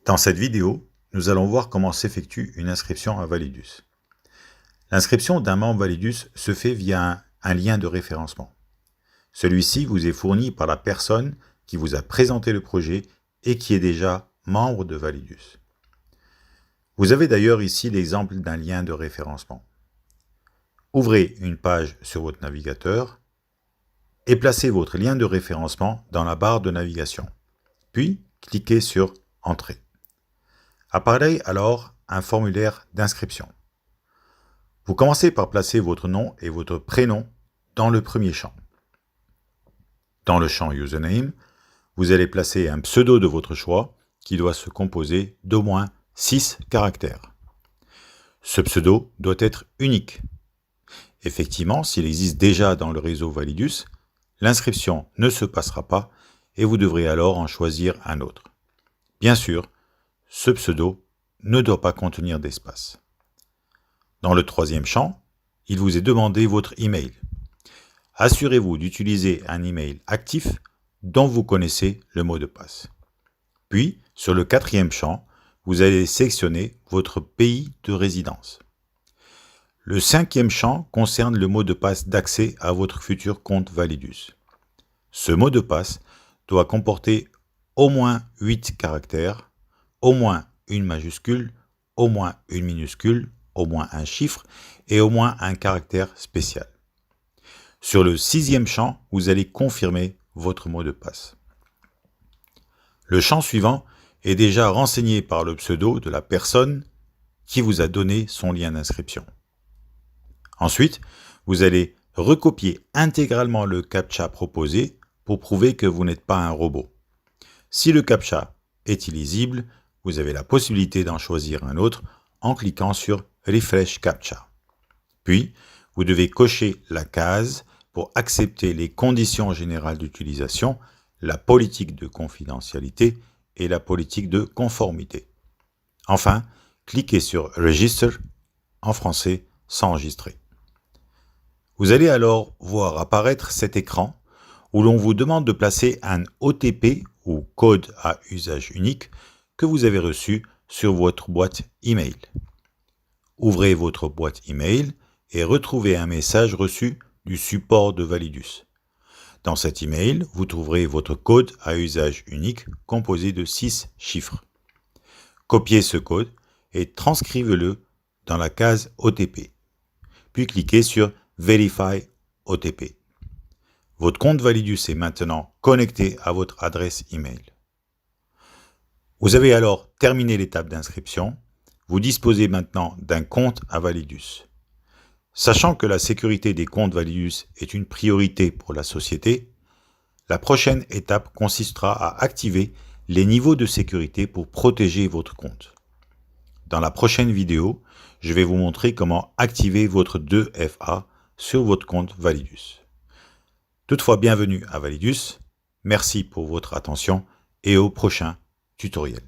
Dans cette vidéo, nous allons voir comment s'effectue une inscription à Validus. L'inscription d'un membre Validus se fait via un lien de référencement. Celui-ci vous est fourni par la personne qui vous a présenté le projet et qui est déjà membre de Validus. Vous avez d'ailleurs ici l'exemple d'un lien de référencement. Ouvrez une page sur votre navigateur et placez votre lien de référencement dans la barre de navigation. Puis, cliquez sur « Entrée ». Apparaît alors un formulaire d'inscription. Vous commencez par placer votre nom et votre prénom dans le premier champ. Dans le champ Username, vous allez placer un pseudo de votre choix qui doit se composer d'au moins 6 caractères. Ce pseudo doit être unique. Effectivement, s'il existe déjà dans le réseau Validus, l'inscription ne se passera pas et vous devrez alors en choisir un autre. Bien sûr, ce pseudo ne doit pas contenir d'espace. Dans le troisième champ, il vous est demandé votre email. Assurez-vous d'utiliser un email actif dont vous connaissez le mot de passe. Puis, sur le quatrième champ, vous allez sélectionner votre pays de résidence. Le cinquième champ concerne le mot de passe d'accès à votre futur compte Validus. Ce mot de passe doit comporter au moins 8 caractères, au moins une majuscule, au moins une minuscule, au moins un chiffre et au moins un caractère spécial. Sur le sixième champ, vous allez confirmer votre mot de passe. Le champ suivant est déjà renseigné par le pseudo de la personne qui vous a donné son lien d'inscription. Ensuite, vous allez recopier intégralement le CAPTCHA proposé pour prouver que vous n'êtes pas un robot. Si le CAPTCHA est illisible, vous avez la possibilité d'en choisir un autre en cliquant sur Refresh CAPTCHA. Puis, vous devez cocher la case pour accepter les conditions générales d'utilisation, la politique de confidentialité et la politique de conformité. Enfin, cliquez sur Register, en français, s'enregistrer. Vous allez alors voir apparaître cet écran où l'on vous demande de placer un OTP ou code à usage unique que vous avez reçu sur votre boîte email. Ouvrez votre boîte email et retrouvez un message reçu du support de Validus. Dans cet email, vous trouverez votre code à usage unique composé de 6 chiffres. Copiez ce code et transcrivez-le dans la case OTP. Puis cliquez sur Verify OTP. Votre compte Validus est maintenant connecté à votre adresse email. Vous avez alors terminé l'étape d'inscription. Vous disposez maintenant d'un compte à Validus. Sachant que la sécurité des comptes Validus est une priorité pour la société, la prochaine étape consistera à activer les niveaux de sécurité pour protéger votre compte. Dans la prochaine vidéo, je vais vous montrer comment activer votre 2FA sur votre compte Validus. Toutefois, bienvenue à Validus. Merci pour votre attention et au prochain tutoriel.